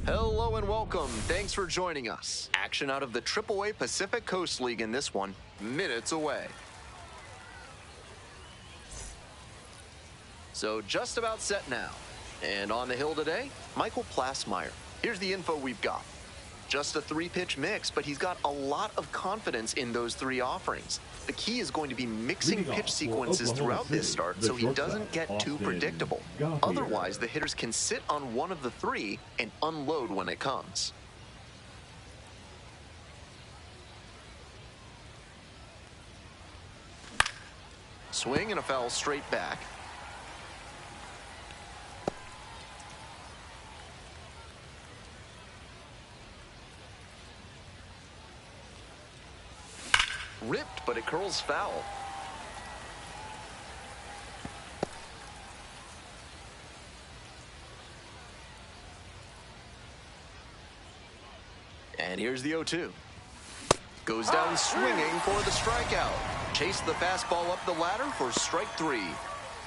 Hello and welcome. Thanks for joining us. Action out of the AAA Pacific Coast League in this one, minutes away. So just about set now. And on the hill today, Michael Plasmeyer. Here's the info we've got. Just a 3-pitch mix, but he's got a lot of confidence in those 3 offerings. The key is going to be mixing pitch sequences throughout this start so he doesn't get too predictable. Otherwise, the hitters can sit on one of the 3 and unload when it comes. Swing and a foul straight back. Ripped, but it curls foul. And here's the 0-2. Goes down swinging for the strikeout. Chased the fastball up the ladder for strike 3.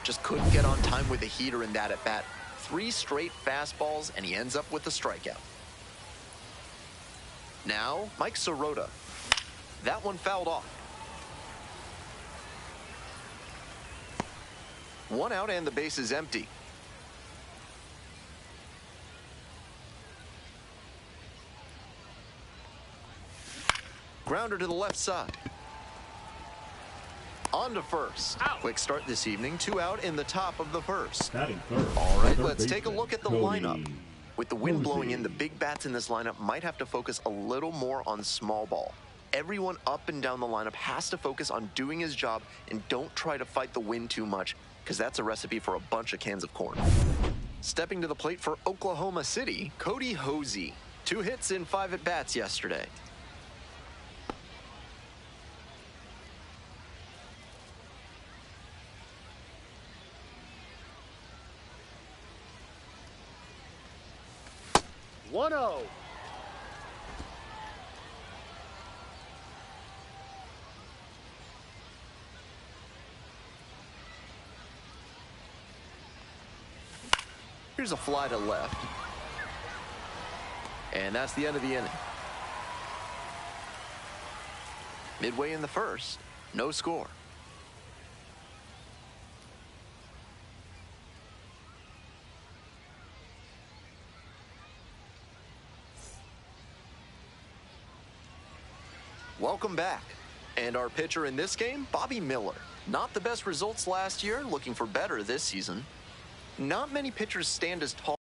Just couldn't get on time with the heater in that at-bat. 3 straight fastballs, and he ends up with the strikeout. Now, Mike Sirota. That one fouled off. 1 out and the base is empty. Grounder to the left side. On to first. Out. Quick start this evening. 2 out in the top of the first. All right, let's take a look at the lineup. With the wind blowing in, the big bats in this lineup might have to focus a little more on small ball. Everyone up and down the lineup has to focus on doing his job and don't try to fight the wind too much, because that's a recipe for a bunch of cans of corn. Stepping to the plate for Oklahoma City, Cody Hosey. 2 hits in 5 at-bats yesterday. One-oh. Here's a fly to left. And that's the end of the inning. Midway in the first, no score. Welcome back. And our pitcher in this game, Bobby Miller. Not the best results last year, looking for better this season. Not many pitchers stand as tall.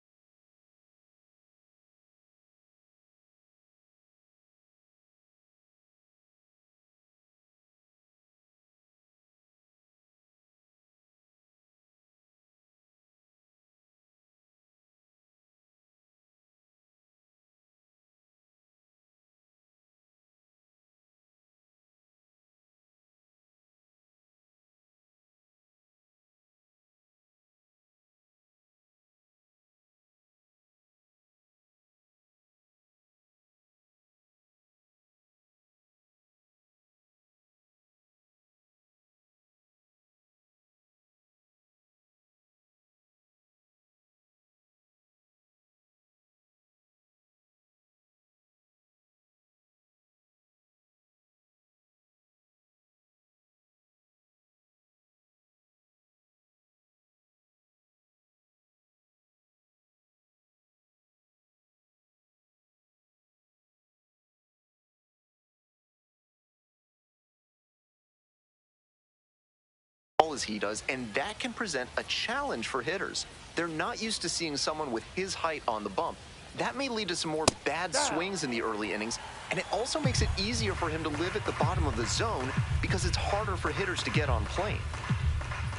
As he does, and that can present a challenge for hitters. They're not used to seeing someone with his height on the bump. That may lead to some more bad swings in the early innings, and it also makes it easier for him to live at the bottom of the zone because it's harder for hitters to get on plane.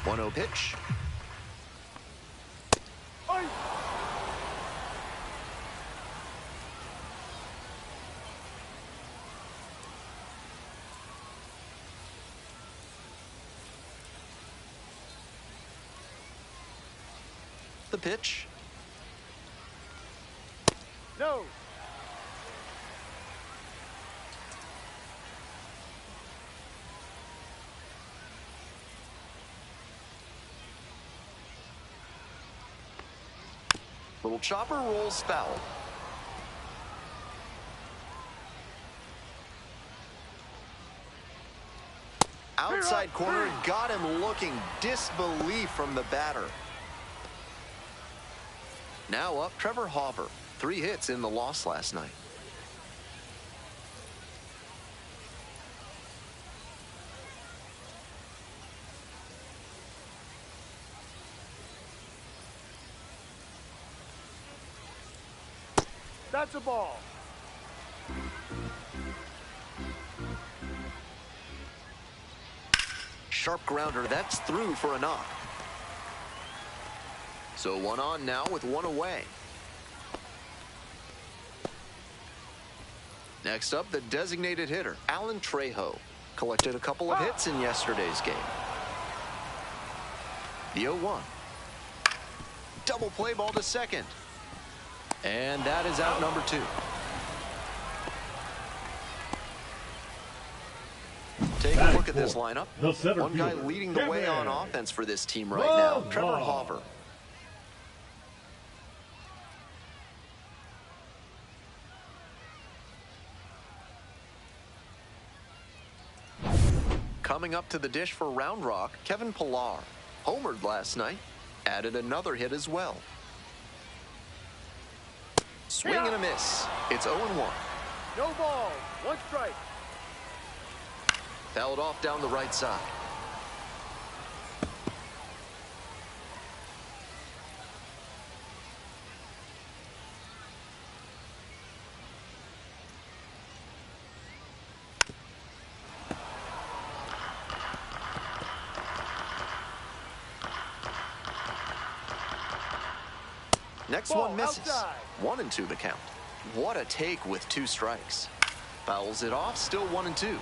1-0 pitch. The pitch. No. Little chopper rolls foul. outside corner, got him looking disbelief from the batter. Now up, Trevor Hauver. 3 hits in the loss last night. That's a ball. Sharp grounder, that's through for a knock. So 1 on now with 1 away. Next up, the designated hitter, Alan Trejo. Collected a couple of hits in yesterday's game. The 0-1. Double play ball to second. And that is out number 2. Take a look at this lineup. One guy leading the way on offense for this team right now, Trevor Hauver. Coming up to the dish for Round Rock, Kevin Pillar. Homered last night, added another hit as well. Swing and a miss. It's 0-1. No ball. 1 strike. Fouled off down the right side. Next one misses. 1-2 the count. What a take with 2 strikes. Fouls it off, still 1-2.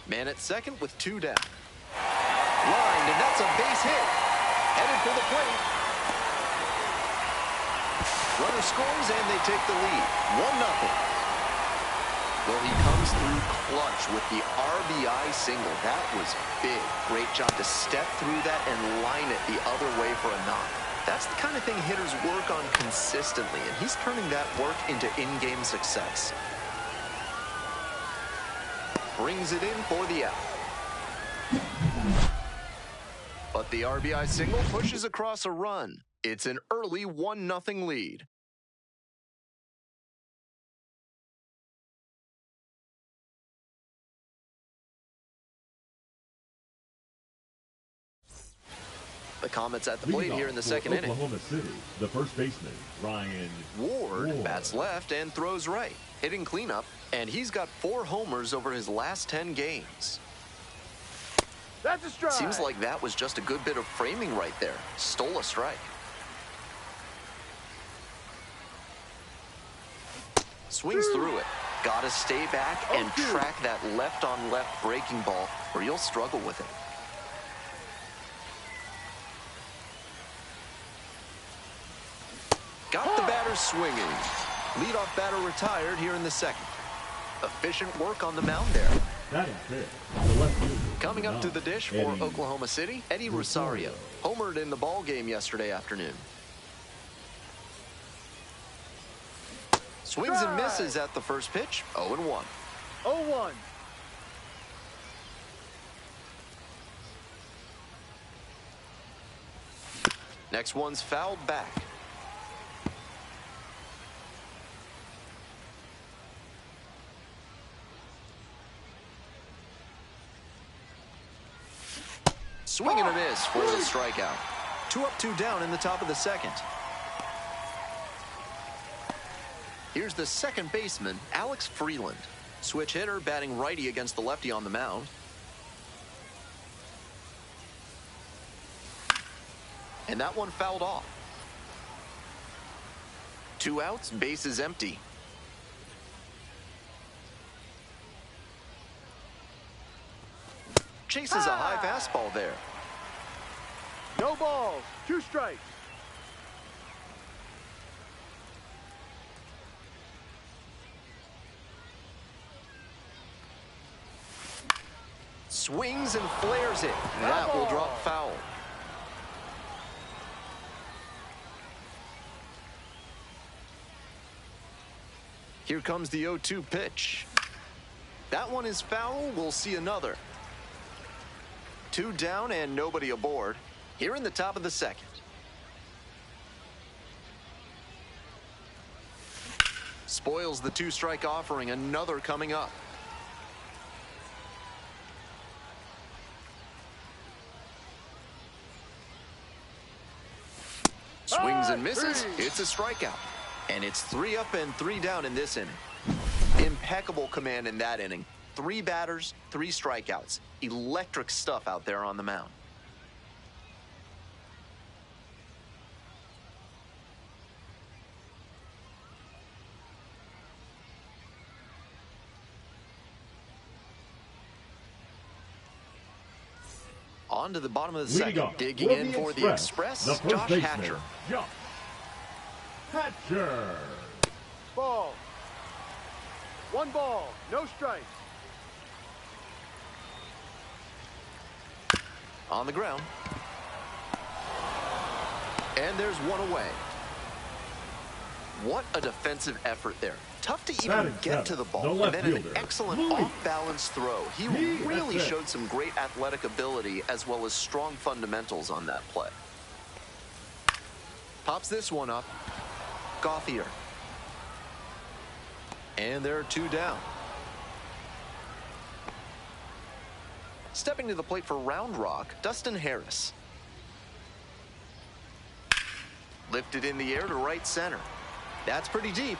Man at second with 2 down. Lined, and that's a base hit. Headed for the plate. Runner scores, and they take the lead. 1-0. Well, he comes through clutch with the RBI single. That was big. Great job to step through that and line it the other way for a knock. That's the kind of thing hitters work on consistently, and he's turning that work into in-game success. Brings it in for the out. But the RBI single pushes across a run. It's an early 1-0 lead. The Comets at the plate here in the second inning. Oklahoma City, the first baseman, Ryan Ward bats left and throws right, hitting cleanup, and he's got 4 homers over his last 10 games. That's a strike. Seems like that was just a good bit of framing right there. Stole a strike. Swings through it. Gotta stay back and track that left-on-left breaking ball, or you'll struggle with it. Got the batter swinging. Leadoff batter retired here in the second. Efficient work on the mound there. Coming up to the dish for Oklahoma City, Eddie Rosario. Homered in the ball game yesterday afternoon. Swings and misses at the first pitch. 0-1. 0-1. Next one's fouled back. Swing and a miss for the strikeout. 2 up, 2 down in the top of the second. Here's the second baseman, Alex Freeland. Switch hitter, batting righty against the lefty on the mound. And that one fouled off. 2 outs, bases empty. Chases a high fastball there. No balls. 2 strikes. Swings and flares it. That will drop foul. Here comes the 0-2 pitch. That one is foul. We'll see another. 2 down and nobody aboard. Here in the top of the second. Spoils the 2-strike offering. Another coming up. Swings and misses. It's a strikeout. And it's 3 up and 3 down in this inning. Impeccable command in that inning. 3 batters, 3 strikeouts. Electric stuff out there on the mound. On to the bottom of the second. Digging in for the Express, Josh Hatcher. Hatcher. Ball. 1 ball, no strikes. On the ground. And there's 1 away. What a defensive effort there. Tough to even get to the ball. And then an excellent off-balance throw. He really showed some great athletic ability as well as strong fundamentals on that play. Pops this one up. Gauthier. And there are 2 down. Stepping to the plate for Round Rock, Dustin Harris. Lifted in the air to right center. That's pretty deep.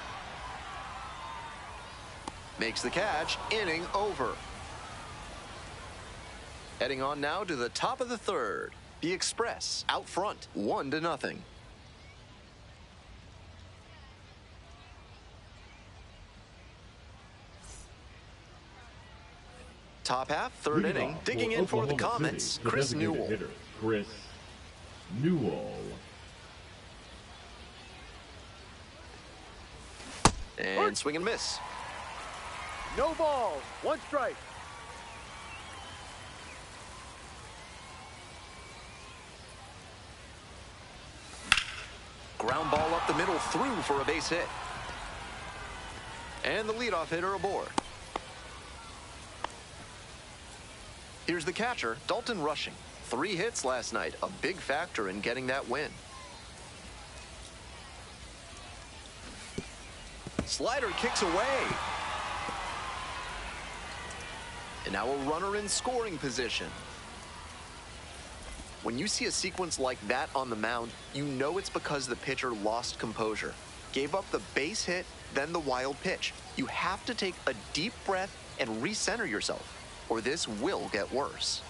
Makes the catch. Inning over. Heading on now to the top of the third. The Express out front, 1-0. Top half, third inning, digging in for the Comets, Chris Newell. Chris Newell. And swing and miss. No balls, 1 strike. Ground ball up the middle, through for a base hit. And the leadoff hitter aboard. Here's the catcher, Dalton Rushing. 3 hits last night, a big factor in getting that win. Slider kicks away. And now a runner in scoring position. When you see a sequence like that on the mound, you know it's because the pitcher lost composure. Gave up the base hit, then the wild pitch. You have to take a deep breath and recenter yourself, or this will get worse.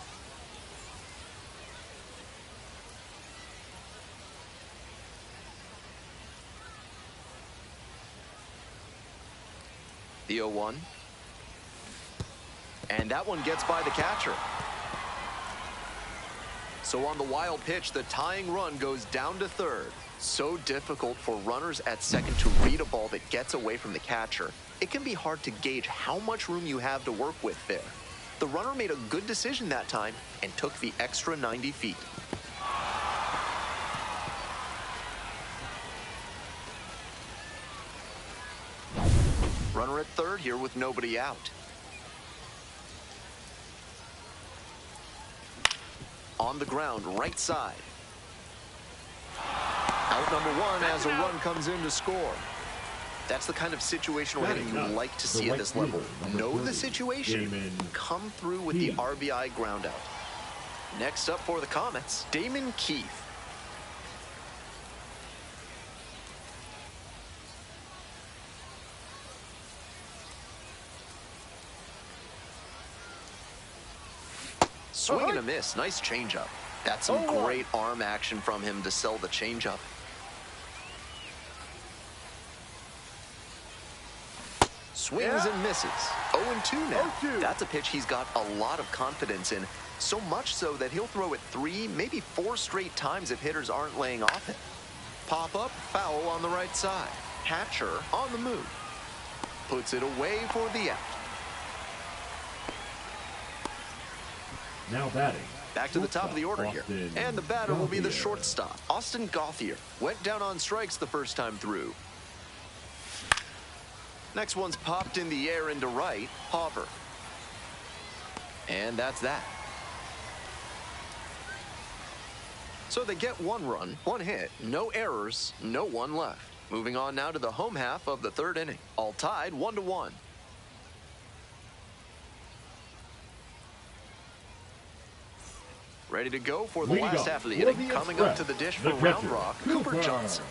The 0-1. And that one gets by the catcher. So on the wild pitch, the tying run goes down to third. So difficult for runners at second to read a ball that gets away from the catcher. It can be hard to gauge how much room you have to work with there. The runner made a good decision that time and took the extra 90 feet. Runner at third here with nobody out. On the ground, right side. Out number 1 as a run comes in to score. That's the kind of situational hitting you like to see at this level. Know the situation, come through with the RBI ground out. Next up for the Comets, Damon Keith. Swing and a miss. Nice changeup. That's some great arm action from him to sell the changeup. Swings and misses. 0-2 now. That's a pitch he's got a lot of confidence in. So much so that he'll throw it 3, maybe 4 straight times if hitters aren't laying off it. Pop up, foul on the right side. Hatcher on the move. Puts it away for the out. Now batting. Back to the top of the order here. And the batter will be the shortstop, Austin Gauthier. Went down on strikes the first time through. Next one's popped in the air into right, Hopper. And that's that. So they get 1 run, 1 hit, no errors, no one left. Moving on now to the home half of the 3rd inning. All tied 1-1. Ready to go for the last half of the inning. Coming up to the dish for Round Rock, Cooper Johnson.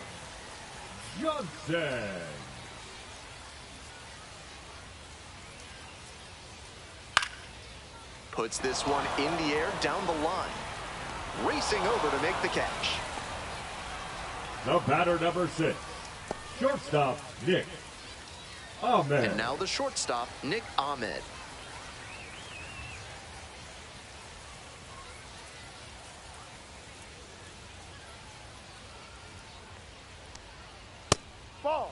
Puts this one in the air down the line. Racing over to make the catch. The batter, number 6. Shortstop, Nick Ahmed. And now the shortstop, Nick Ahmed. Ball.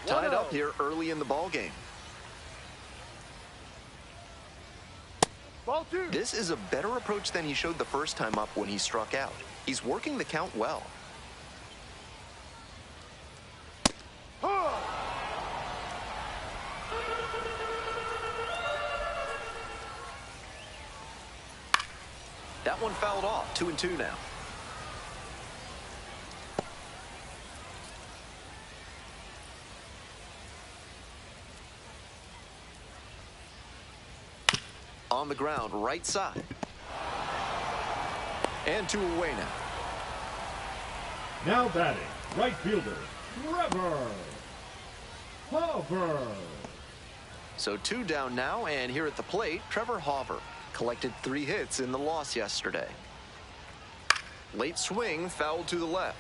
Tied up here early in the ball game. Ball 2. This is a better approach than he showed the first time up when he struck out. He's working the count well. That one fouled off. 2-2 now. On the ground, right side. And 2 away now. Now batting, right fielder, Trevor Hopper. So 2 down now, and here at the plate, Trevor Hopper collected 3 hits in the loss yesterday. Late swing, fouled to the left.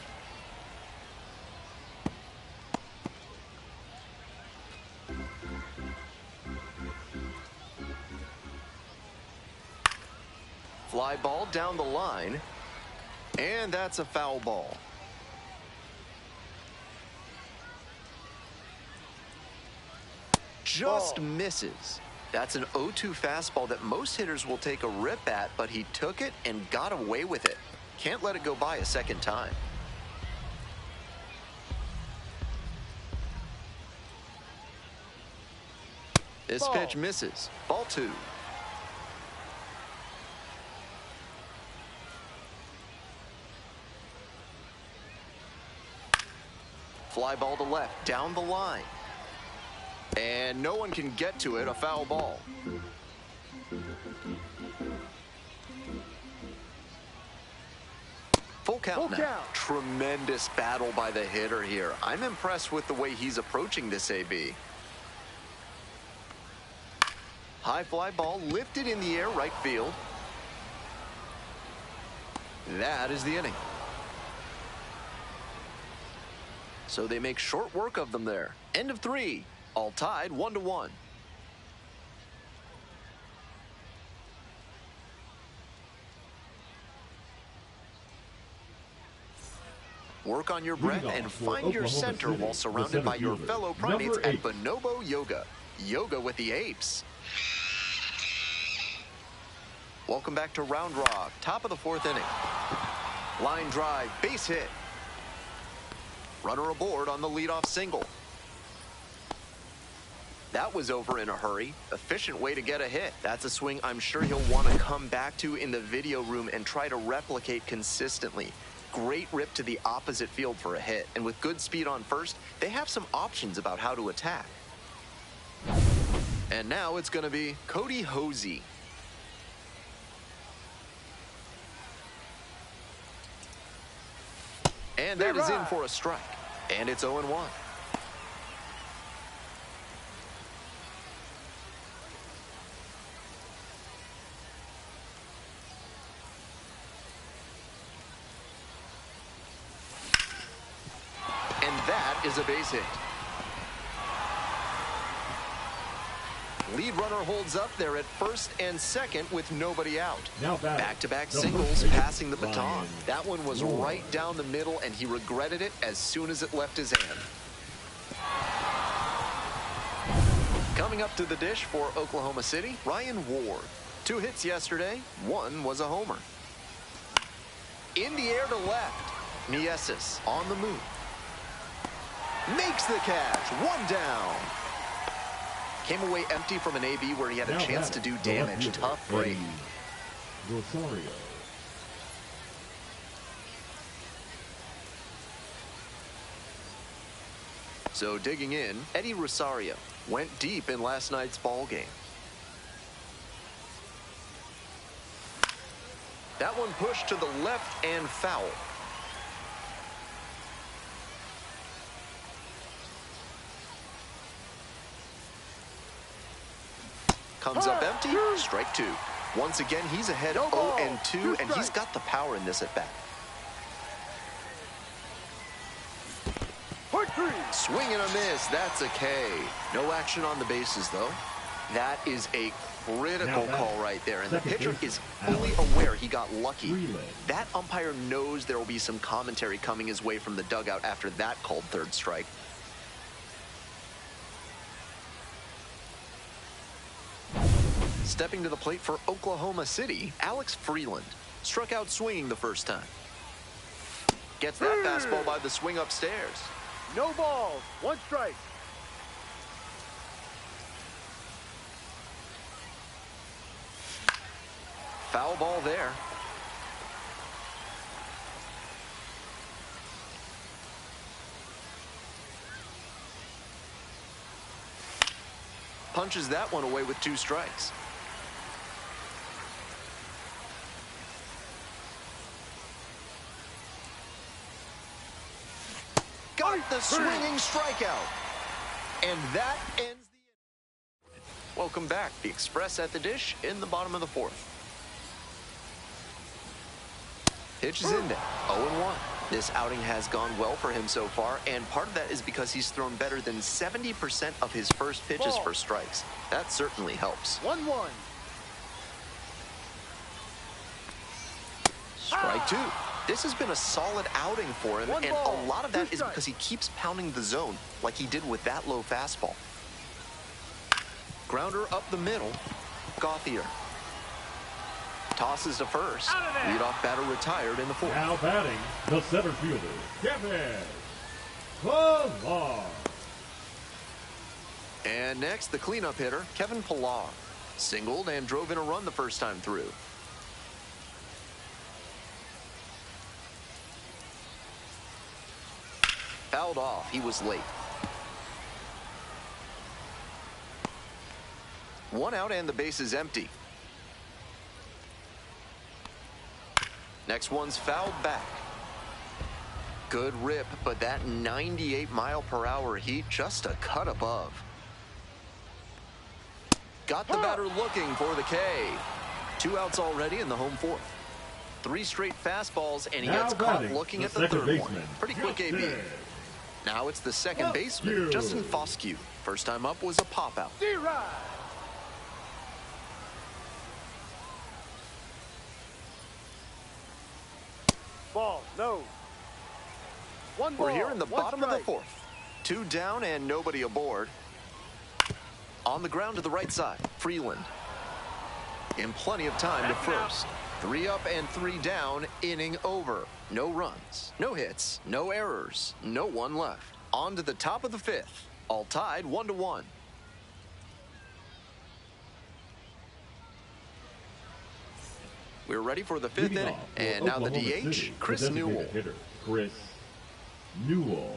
Fly ball down the line, and that's a foul ball. Just misses. That's an 0-2 fastball that most hitters will take a rip at, but he took it and got away with it. Can't let it go by a second time. This pitch misses. Ball 2. Fly ball to left, down the line. And no one can get to it, a foul ball. Full count now. Tremendous battle by the hitter here. I'm impressed with the way he's approaching this AB. High fly ball lifted in the air, right field. That is the inning. So they make short work of them there. End of 3. All tied 1-1. Work on your breath and find your center while surrounded by your fellow primates at Bonobo Yoga. Yoga with the apes. Welcome back to Round Rock, top of the 4th inning. Line drive, base hit. Runner aboard on the leadoff single. That was over in a hurry. Efficient way to get a hit. That's a swing I'm sure he'll want to come back to in the video room and try to replicate consistently. Great rip to the opposite field for a hit. And with good speed on first, they have some options about how to attack. And now it's going to be Cody Hosey. And that is in for a strike. And it's 0-1. And that is a base hit. Lead runner holds up there at first and second with nobody out. Back-to-back singles passing the baton. That one was right down the middle, and he regretted it as soon as it left his hand. Coming up to the dish for Oklahoma City, Ryan Ward. 2 hits yesterday, 1 was a homer. In the air to left, Mieses on the move. Makes the catch. One down. Came away empty from an AB where he had a chance to do damage. Tough break. Rosario. So digging in, Eddie Rosario went deep in last night's ball game. That one pushed to the left and foul. Comes up empty, strike two. Once again, he's ahead 0-2, and he's got the power in this at bat. Swing and a miss, that's a K. No action on the bases, though. That is a critical call right there, and the pitcher is fully aware he got lucky. That umpire knows there will be some commentary coming his way from the dugout after that called third strike. Stepping to the plate for Oklahoma City, Alex Freeland struck out swinging the first time. Gets that fastball by the swing upstairs. No balls, one strike. Foul ball there. Punches that one away with 2 strikes. Got the swinging strikeout. And that ends the inning. Welcome back. The Express at the dish in the bottom of the 4th. Pitch is in there. 0-1. This outing has gone well for him so far, and part of that is because he's thrown better than 70% of his first pitches for strikes. That certainly helps. 1-1. Strike two. This has been a solid outing for him, and a lot of that is because he keeps pounding the zone like he did with that low fastball. Grounder up the middle. Gauthier tosses to first. Leadoff batter retired in the 4th. Now batting, the center fielder, Kevin Pillar. And next, the cleanup hitter, Kevin Pillar. Singled and drove in a run the first time through. Fouled off. He was late. 1 out and the base is empty. Next one's fouled back. Good rip, but that 98-mile-per-hour heat just a cut above. Got the batter looking for the K. 2 outs already in the home 4th. 3 straight fastballs, and he gets caught looking at the 3rd one. Pretty quick AB. Now it's the second baseman, Justin Foscue. First time up was a pop-out. Ball, no. 1 ball. We're here in the bottom of the strike. 4th. 2 down and nobody aboard. On the ground to the right side, Freeland. In plenty of time to first. 3 up and 3 down, inning over. No runs, no hits, no errors, no one left. On to the top of the 5th. All tied 1-1. We're ready for the 5th inning. And now the DH, Chris Newell. Chris Newell.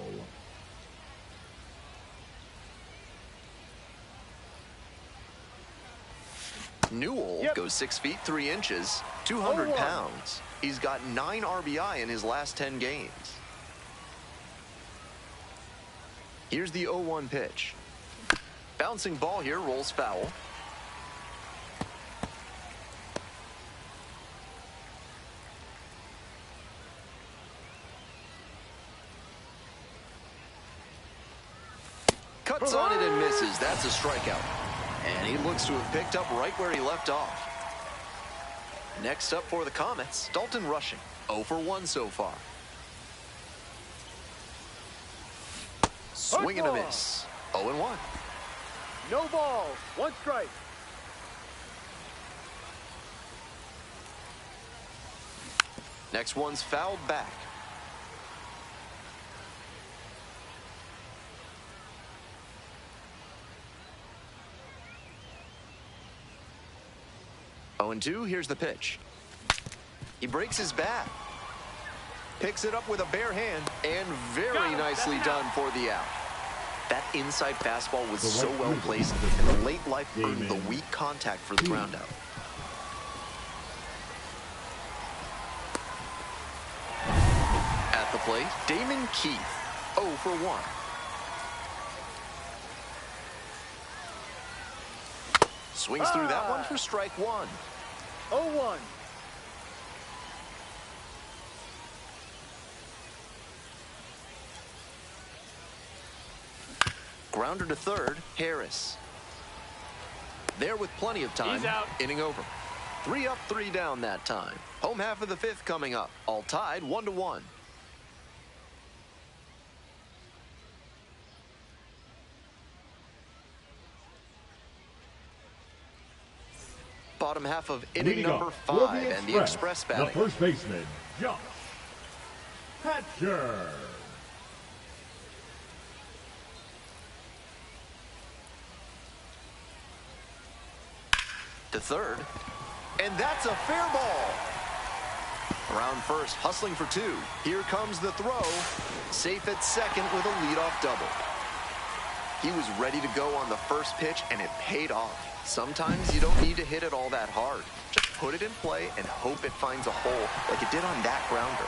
Newell goes 6 feet 3 inches, 200 pounds. He's got 9 RBI in his last 10 games. Here's the 0-1 pitch. Bouncing ball here, rolls foul. Cuts on it and misses. That's a strikeout. And he looks to have picked up right where he left off. Next up for the Comets, Dalton Rushing. 0 for 1 so far. Swing and a miss. 0-1. No balls, 1 strike. Next one's fouled back. 0-2, here's the pitch. He breaks his bat. Picks it up with a bare hand, and very nicely done for the out. That inside fastball was so well placed, and the late life earned the weak contact for the ground out. At the plate, Damon Keith, 0 for 1. Swings through that one for strike 1. 0-1. Grounder to third, Harris. There with plenty of time. He's out. Inning over. 3 up, 3 down that time. Home half of the 5th coming up. All tied 1-1. Bottom half of inning number 5, and the Express batting. The first baseman, Josh Hatcher. To third, and that's a fair ball. Around first, hustling for 2. Here comes the throw. Safe at second with a leadoff double. He was ready to go on the first pitch, and it paid off. Sometimes you don't need to hit it all that hard. Just put it in play and hope it finds a hole like it did on that grounder.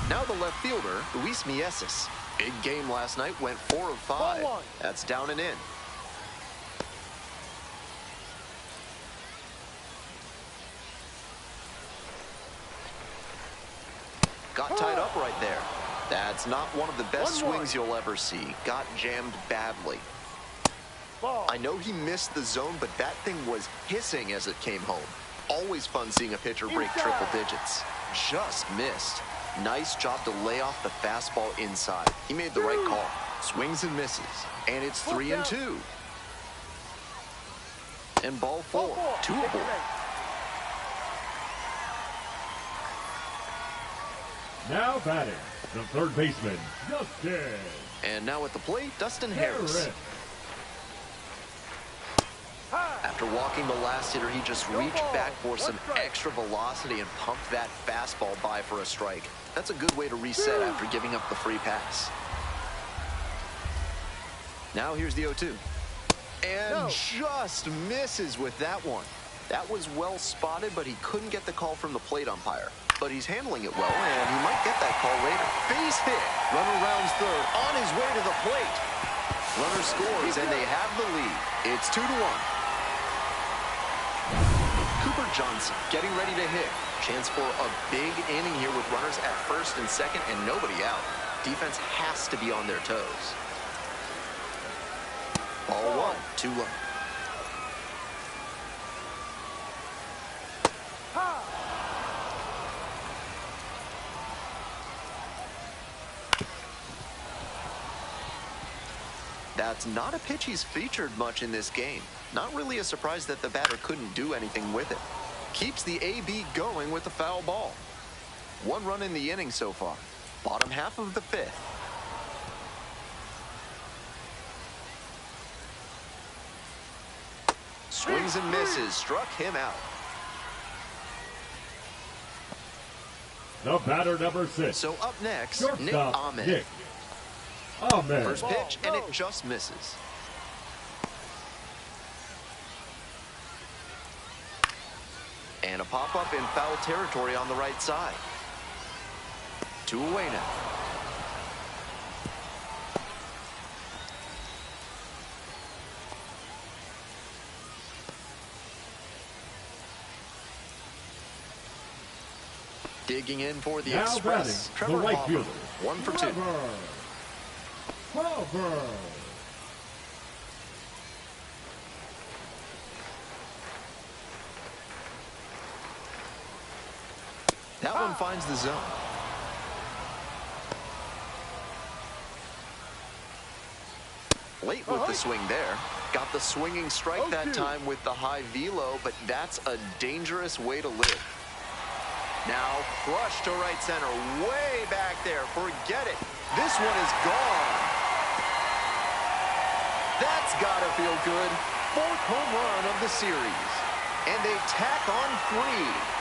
Now the left fielder, Luis Mieses. Big game last night, went 4 of 5. That's down and in. Got tied up right there. That's not one of the best swings you'll ever see. Got jammed badly. I know he missed the zone, but that thing was hissing as it came home. Always fun seeing a pitcher break triple digits. Just missed. Nice job to lay off the fastball inside. He made the right call. Swings and misses. And it's 3-2. And ball 4. 2 aboard. Now batting, the third baseman, Dustin. And now at the plate, Dustin Harris. After walking the last hitter, he just reached back for some extra velocity and pumped that fastball by for a strike. That's a good way to reset after giving up the free pass. Now here's the 0-2. And just misses with that one. That was well spotted, but he couldn't get the call from the plate umpire. But he's handling it well, and he might get that call later. Base hit. Runner rounds third, on his way to the plate. Runner scores, and they have the lead. It's 2-1. Cooper Johnson getting ready to hit. Chance for a big inning here with runners at first and second and nobody out. Defense has to be on their toes. Ball 1, 2 low. That's not a pitch he's featured much in this game. Not really a surprise that the batter couldn't do anything with it. Keeps the AB going with the foul ball. 1 run in the inning so far. Bottom half of the 5th. Swings and misses. Struck him out. The batter number 6. So up next, Shortstop, Nick Ahmed. Nick Ahmed. First pitch, and it just misses. And a pop-up in foul territory on the right side. 2 away now. Digging in for the now Express. Trevor the right fielder. 1 for 2. That one finds the zone. Late with the swing there. Got the swinging strike that time with the high velo, but that's a dangerous way to live. Now crushed to right center, way back there. Forget it. This one is gone. gotta feel good. 4th home run of the series. And they tack on 3.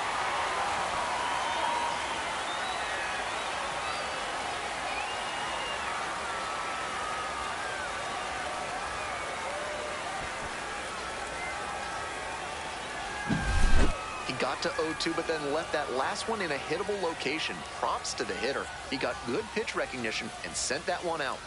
Got to 0-2, but then left that last one in a hittable location. Props to the hitter. He got good pitch recognition and sent that one out.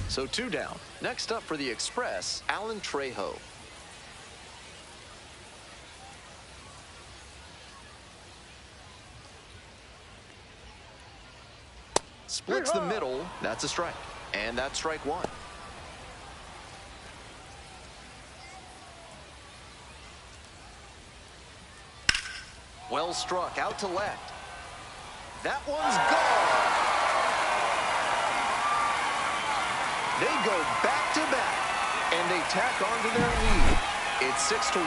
So 2 down. Next up for the Express, Alan Trejo. Splits the middle. That's a strike. And that's strike 1. Well struck out to left. That one's gone. They go back to back. And they tack onto their lead. It's 6-1.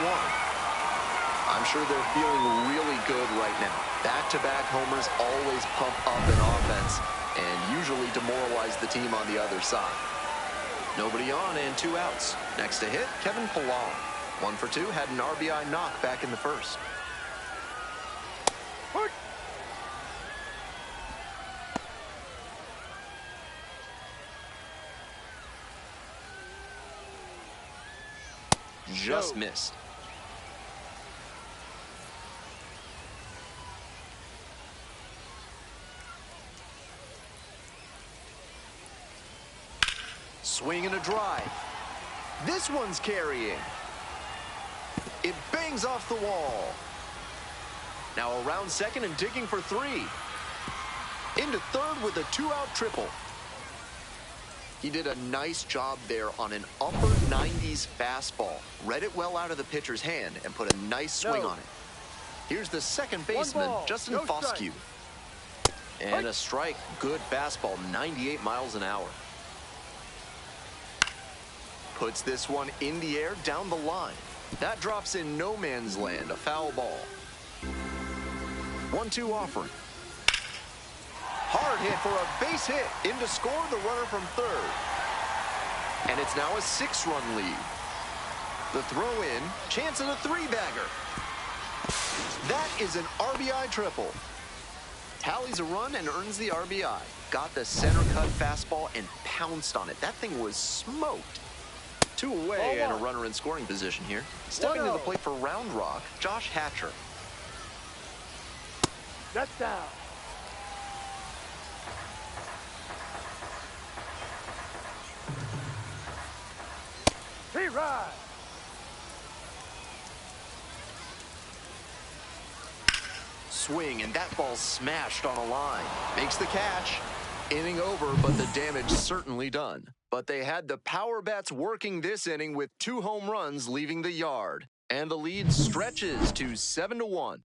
I'm sure they're feeling really good right now. Back-to-back homers always pump up an offense and usually demoralize the team on the other side. Nobody on and 2 outs. Next to hit, Kevin Pillar. 1 for 2, had an RBI knock back in the first. Just missed. Swing and a drive. This one's carrying. It bangs off the wall. Now around second and digging for 3. Into third with a 2-out triple. He did a nice job there on an upper 90s fastball. Read it well out of the pitcher's hand and put a nice swing on it. Here's the second baseman, Justin Foscue. And a strike. Good fastball, 98 miles an hour. Puts this one in the air down the line. That drops in no man's land, a foul ball. 1-2 offering. Hard hit for a base hit. In to score the runner from third. And it's now a 6-run lead. The throw in, chance at a 3-bagger. That is an RBI triple. Tallies a run and earns the RBI. Got the center cut fastball and pounced on it. That thing was smoked. 2 away and a runner in scoring position here. Stepping to the plate for Round Rock, Josh Hatcher. That's down. He rides. Swing, and that ball smashed on a line. Makes the catch. Inning over, but the damage certainly done. But they had the power bats working this inning with 2 home runs leaving the yard. And the lead stretches to 7-1.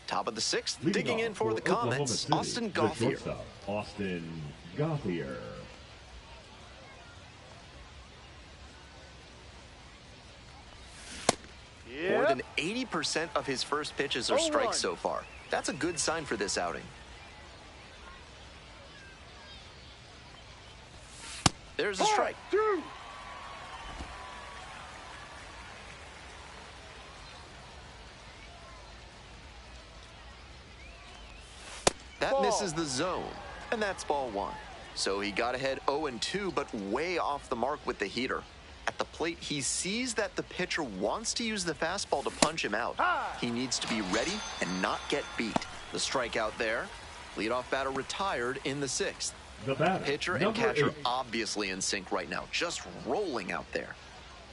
Top of the 6th, Leading digging in for the Comets, Austin Gauthier. Austin Gauthier. More than 80% of his first pitches are strikes so far. That's a good sign for this outing. There's a strike. That misses the zone, and that's ball 1. So he got ahead 0-2, but way off the mark with the heater. At the plate, he sees that the pitcher wants to use the fastball to punch him out. He needs to be ready and not get beat. The strikeout there. Leadoff batter retired in the 6th. The batter, pitcher and catcher obviously in sync right now, just rolling out there.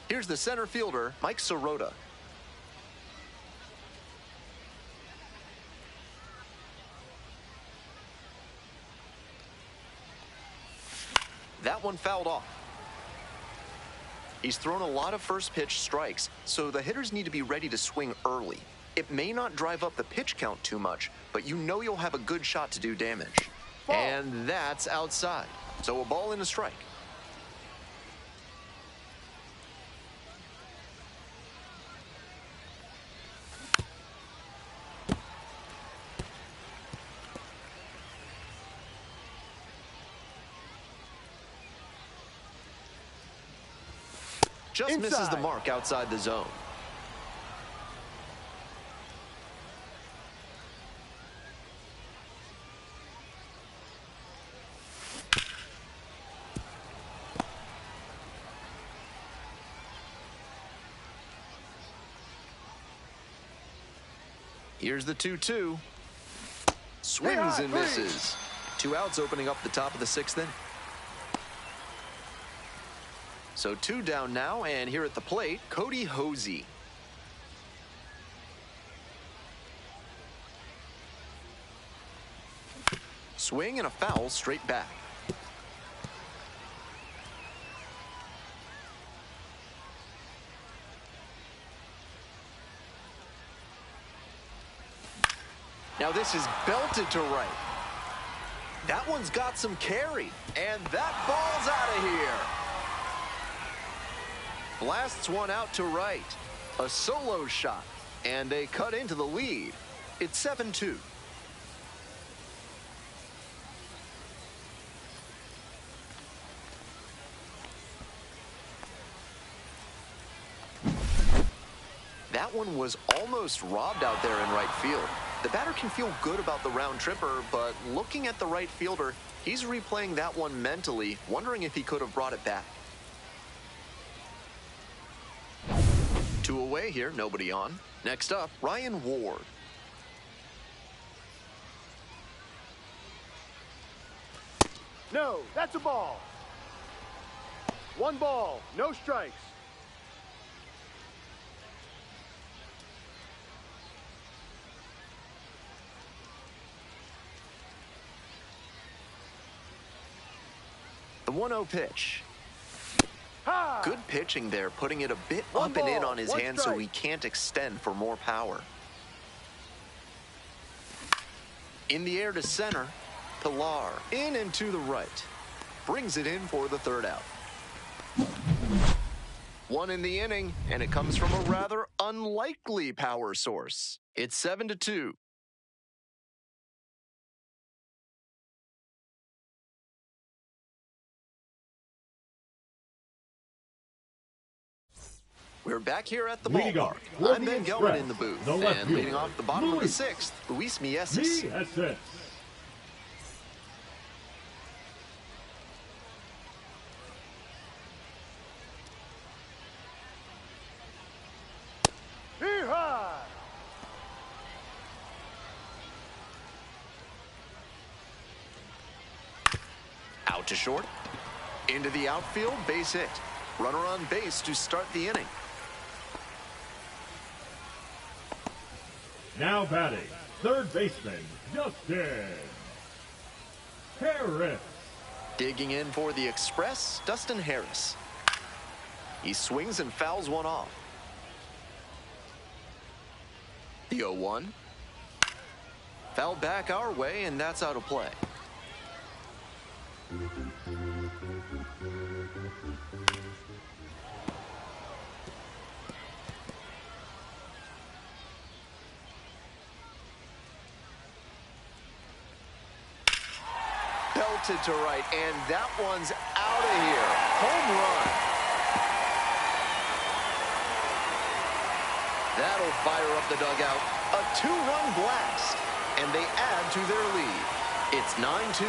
Here's the center fielder, Mike Sirota. That one fouled off. He's thrown a lot of first pitch strikes, so the hitters need to be ready to swing early. It may not drive up the pitch count too much, but you know you'll have a good shot to do damage. And that's outside. So a ball and a strike. Just misses the mark outside the zone. Here's the 2-2. Swings and misses. 2 outs opening up the top of the 6th inning. So 2 down now, and here at the plate, Cody Hosey. Swing and a foul straight back. Now this is belted to right. That one's got some carry, and that ball's out of here. Blasts one out to right. A solo shot, and they cut into the lead. It's 7-2. That one was almost robbed out there in right field. The batter can feel good about the round tripper, but looking at the right fielder, he's replaying that one mentally, wondering if he could have brought it back. 2 away here, nobody on. Next up, Ryan Ward. No, that's a ball. 1 ball, no strikes. The 1-0 pitch. Good pitching there, putting it a bit up and in on his hand so he can't extend for more power. In the air to center, Pilar in and to the right. Brings it in for the 3rd out. 1 in the inning, and it comes from a rather unlikely power source. It's 7-2. We're back here at the ballpark. I'm Ben Gelman in the booth. And leading off the bottom of the 6th, Luis Mieses. Out to short. Into the outfield, base hit. Runner on base to start the inning. Now batting, 3rd baseman, Justin Harris. Digging in for the Express, Dustin Harris. He swings and fouls one off. The 0-1. Fouled back our way, and that's out of play. Belted to right, and that one's out of here. Home run. That'll fire up the dugout. A 2-run blast, and they add to their lead. It's 9-2.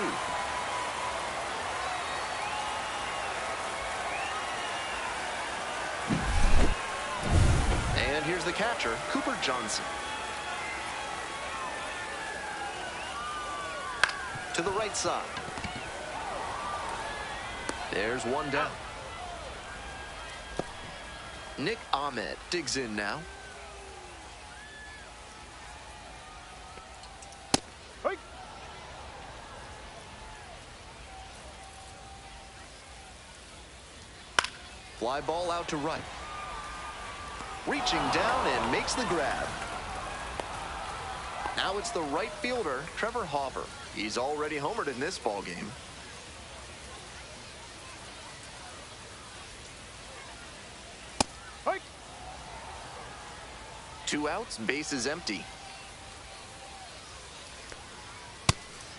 And here's the catcher, Cooper Johnson. To the right side. There's one down. Nick Ahmed digs in now. Fly ball out to right. Reaching down and makes the grab. Now it's the right fielder, Trevor Hauver. He's already homered in this ballgame. 2 outs, bases empty.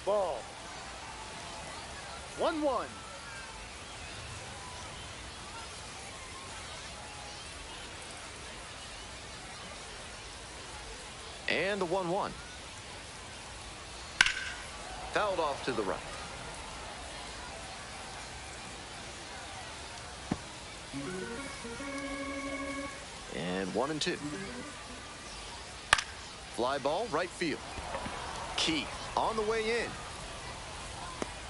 Ball. 1-1. And the 1-1. Fouled off to the right. And 1-2. Fly ball, right field. Keith on the way in.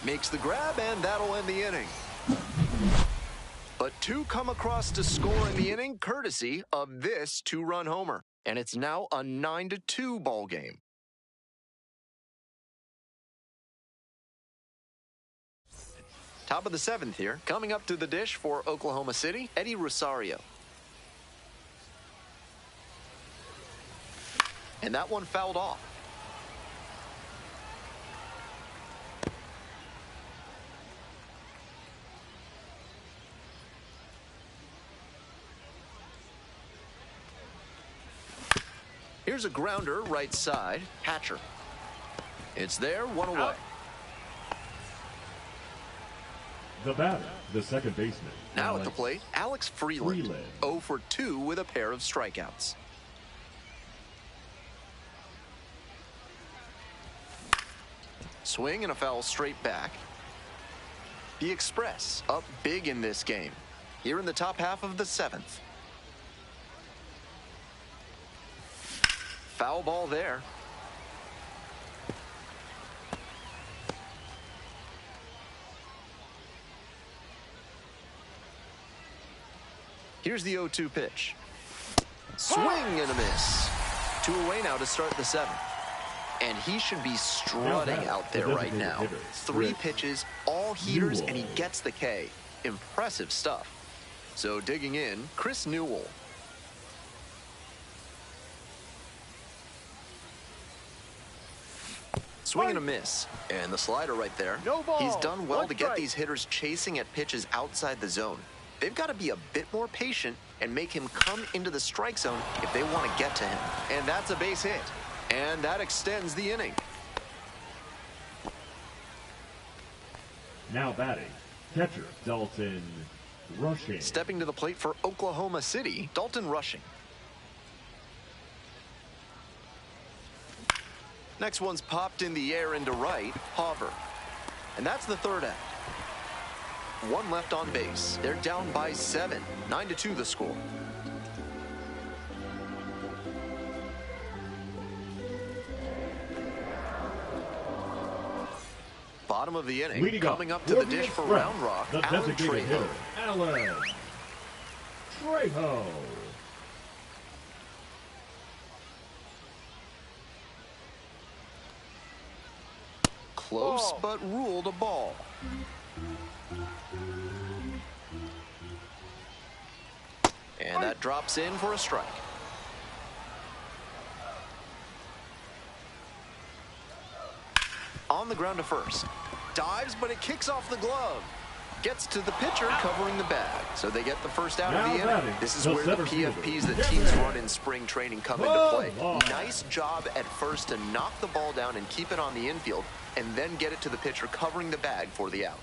Makes the grab, and that'll end the inning. But 2 come across to score in the inning, courtesy of this 2-run homer. And it's now a 9-2 ball game. Top of the 7th here. Coming up to the dish for Oklahoma City, Eddie Rosario. And that one fouled off. Here's a grounder right side, Hatcher. It's there, 1 away. Out. The batter, the second baseman. Now at the plate, Alex Freeland. 0 for 2 with a pair of strikeouts. Swing and a foul straight back. The Express up big in this game. Here in the top half of the 7th. Foul ball there. Here's the 0-2 pitch. Swing and a miss. 2 away now to start the 7th. And he should be strutting out there right now. 3 pitches, all heaters, and he gets the K. Impressive stuff. So digging in, Chris Newell. Swing and a miss. And the slider right there. No ball. He's done well 1 to get strike. these hitters chasing at pitches outside the zone. They've got to be a bit more patient and make him come into the strike zone if they want to get to him. And that's a base hit. And that extends the inning. Now batting, catcher Dalton Rushing. Stepping to the plate for Oklahoma City, Dalton Rushing. Next one's popped in the air into right, Hauver. And that's the 3rd out. 1 left on base. They're down by 7. 9-2 the score. Bottom of the inning, coming up to the dish for Round Rock, Alan Trejo. Alan Trejo. Close, but ruled a ball. And that drops in for a strike. On the ground to first. Dives, but it kicks off the glove. Gets to the pitcher covering the bag. So they get the first out of the inning. This is where the PFPs that teams run in spring training come into play. Nice job at first to knock the ball down and keep it on the infield, and then get it to the pitcher covering the bag for the out.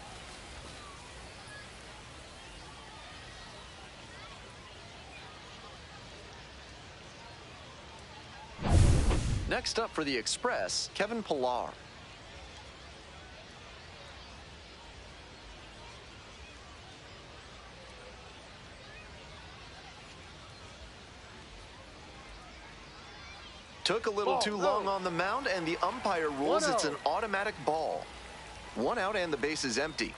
Next up for the Express, Kevin Pillar. Took a little too long on the mound, and the umpire rules it's an automatic ball. 1 out and the base is empty.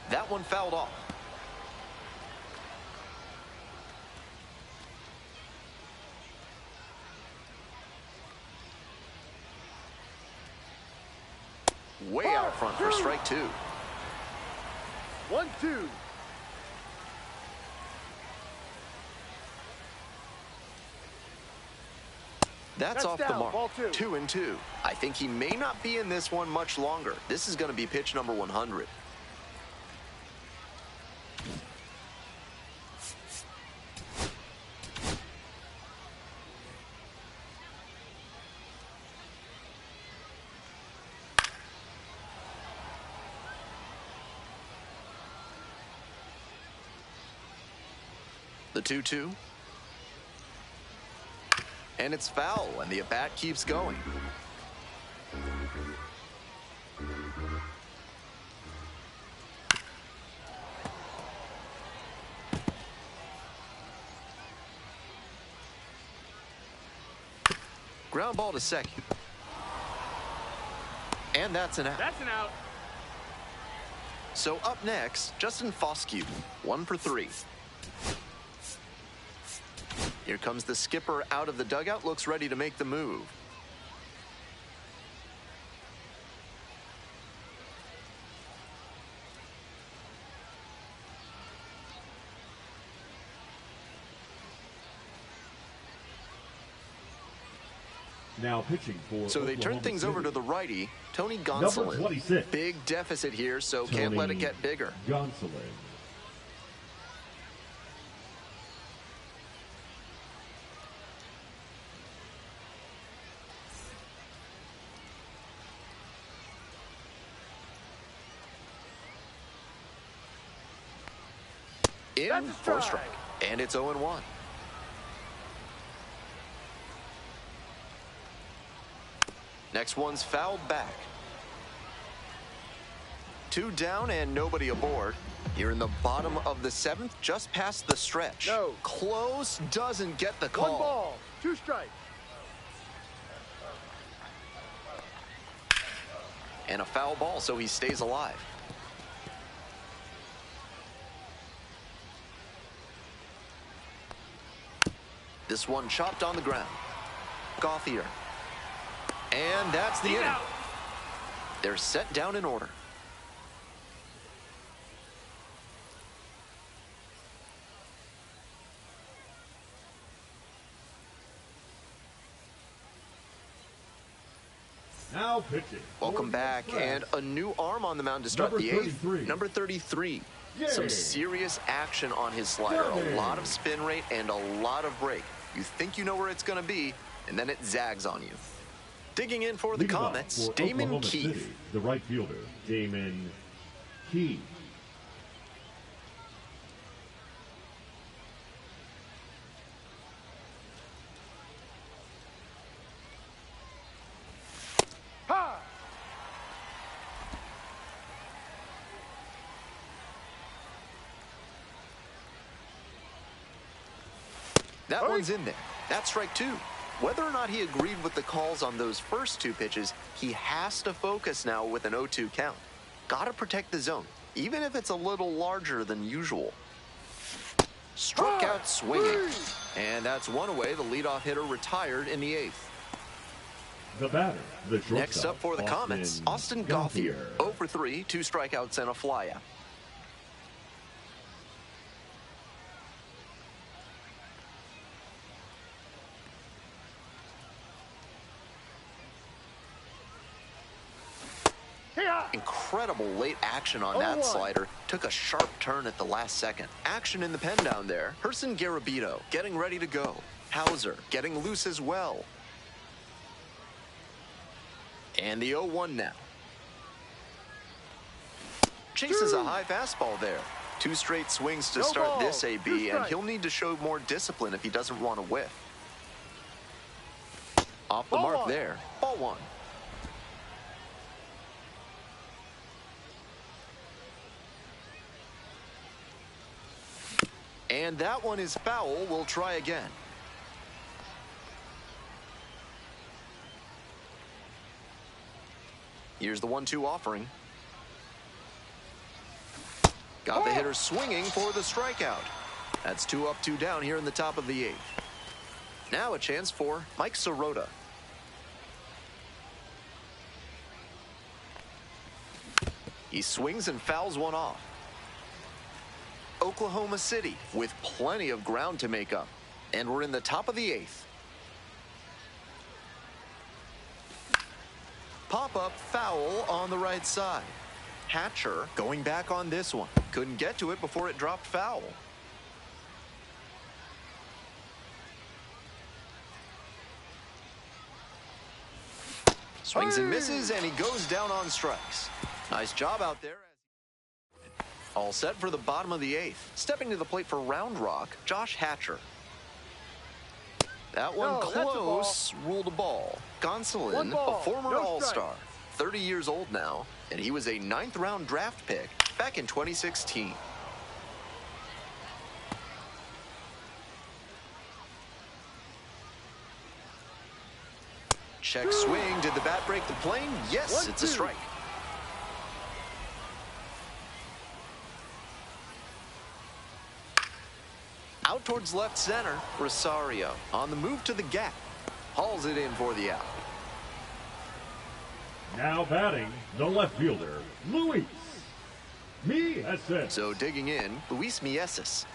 That one fouled off. Way out front for strike 2. 1-2. That's off the down, mark. ball 2. 2-2. I think he may not be in this one much longer. This is going to be pitch number 100. The 2-2. And it's foul, and the at-bat keeps going. Ground ball to second. And that's an out. That's an out. So up next, Justin Foscue, 1 for 3. Here comes the skipper out of the dugout, looks ready to make the move. Now pitching for So they turn things over to the righty, Tony Number Gonsolin. 26. Big deficit here, so can't let it get bigger. Gonsolin. In That's a for a strike. strike. And it's 0-1. Next one's fouled back. 2 down and nobody aboard. Here in the bottom of the 7th, just past the stretch. No. Close, doesn't get the 1 call. ball, 2 strikes. And a foul ball, so he stays alive. This one chopped on the ground. Gauthier. And that's the inning. Out. They're set down in order. Now pitching. Welcome back, and a new arm on the mound to start Number the 8th. 33. Number 33. Yay. Some serious action on his slider. Yay. A lot of spin rate and a lot of break. You think you know where it's going to be, and then it zags on you. Digging in for the Leading off Comets, for Damon Oklahoma Keefe. City, the right fielder, Damon Keefe. Ha! That one's in there. That's strike 2. Whether or not he agreed with the calls on those first 2 pitches, he has to focus now with an 0-2 count. Gotta protect the zone, even if it's a little larger than usual. Struck out swinging. And that's one away. The leadoff hitter retired in the 8th. The batter, the shortstop. Next up for the Comets, Austin Gauthier. 0 for 3, 2 strikeouts and a flyout. Incredible late action on that 0-1. slider. Took a sharp turn at the last second. Action in the pen down there. Person Garabito getting ready to go. Hauser getting loose as well. And the 0-1 now. Chases a high fastball there. 2 straight swings to start ball, this 2 AB, and strikes. he'll need to show more discipline if he doesn't want to whiff. Off the Ball mark 1. there. Ball 1. And that one is foul. We'll try again. Here's the 1-2 offering. Got the hitter swinging for the strikeout. That's 2 up, 2 down here in the top of the 8th. Now a chance for Mike Sirota. He swings and fouls one off. Oklahoma City with plenty of ground to make up. And we're in the top of the 8th. Pop-up foul on the right side. Hatcher going back on this one. Couldn't get to it before it dropped foul. Swings and misses, and he goes down on strikes. Nice job out there. All set for the bottom of the eighth. Stepping to the plate for Round Rock, Josh Hatcher. That one close, ruled a ball. Gonsolin, a former All-Star, 30 years old now, and he was a 9th-round draft pick back in 2016. Check swing. Did the bat break the plane? Yes, it's a strike. Out towards left center, Rosario on the move to the gap. Hauls it in for the out. Now batting, the left fielder, Luis Mieses. So digging in, Luis Mieses.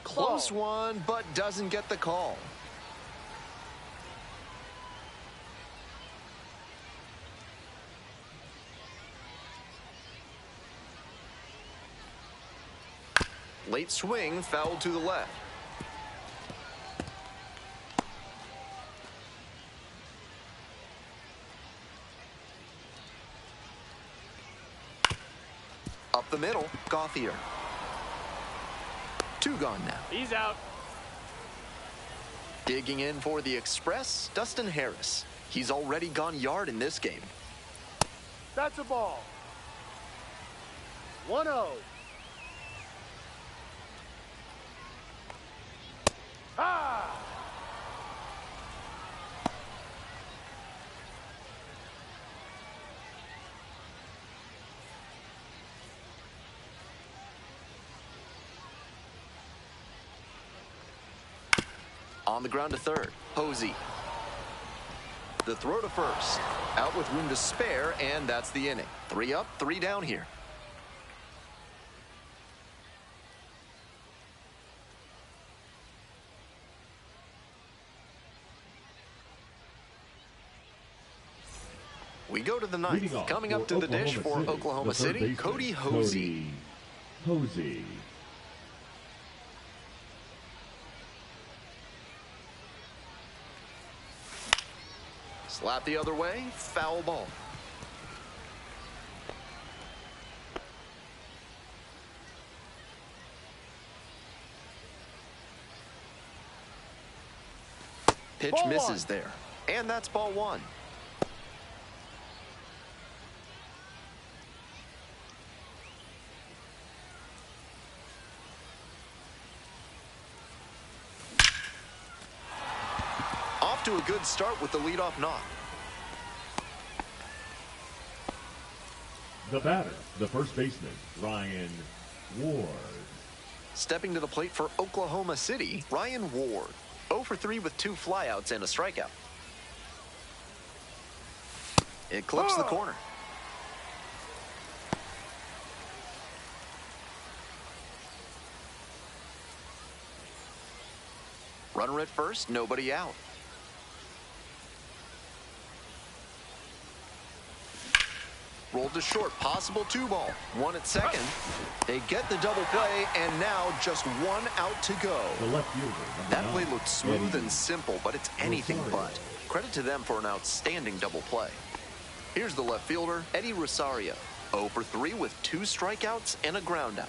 Close one, but doesn't get the call. Late swing, foul to the left. Up the middle, Gauthier. 2 gone now. He's out. Digging in for the Express, Dustin Harris. He's already gone yard in this game. That's a ball. 1-0. Ah! On the ground to third, Posey. The throw to first. Out with room to spare, and that's the inning. 3 up, 3 down here. We go to the ninth. Coming up to the dish for Oklahoma City, Cody Hosey. Slap the other way, foul ball. Pitch misses there, and that's ball 1. Off to a good start with the leadoff knock. The batter, the first baseman, Ryan Ward. Stepping to the plate for Oklahoma City, Ryan Ward. 0 for 3 with 2 flyouts and a strikeout. It clips the corner. Runner at first, nobody out. Rolled to short, possible 2-ball. 1 at second. They get the double play, and now just 1 out to go. The left fielder. That play looked smooth and simple, but it's anything but. Credit to them for an outstanding double play. Here's the left fielder, Eddie Rosario. 0 for 3 with 2 strikeouts and a groundout.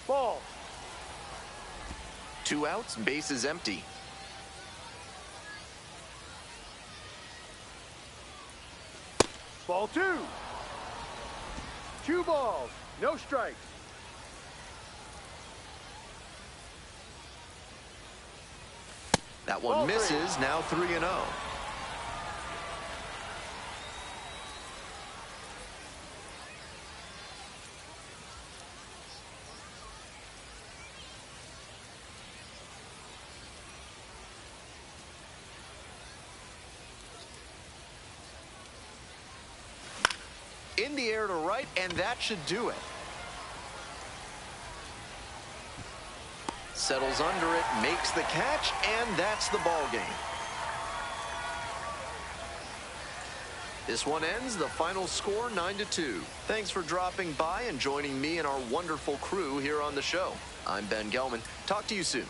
Ball. 2 outs, bases empty. Ball 2. 2 balls, no strikes. That one misses, now 3-0. In the air to right, and that should do it. Settles under it, makes the catch, and that's the ball game. This one ends, the final score 9-2. Thanks for dropping by and joining me and our wonderful crew here on the show. I'm Ben Gelman. Talk to you soon.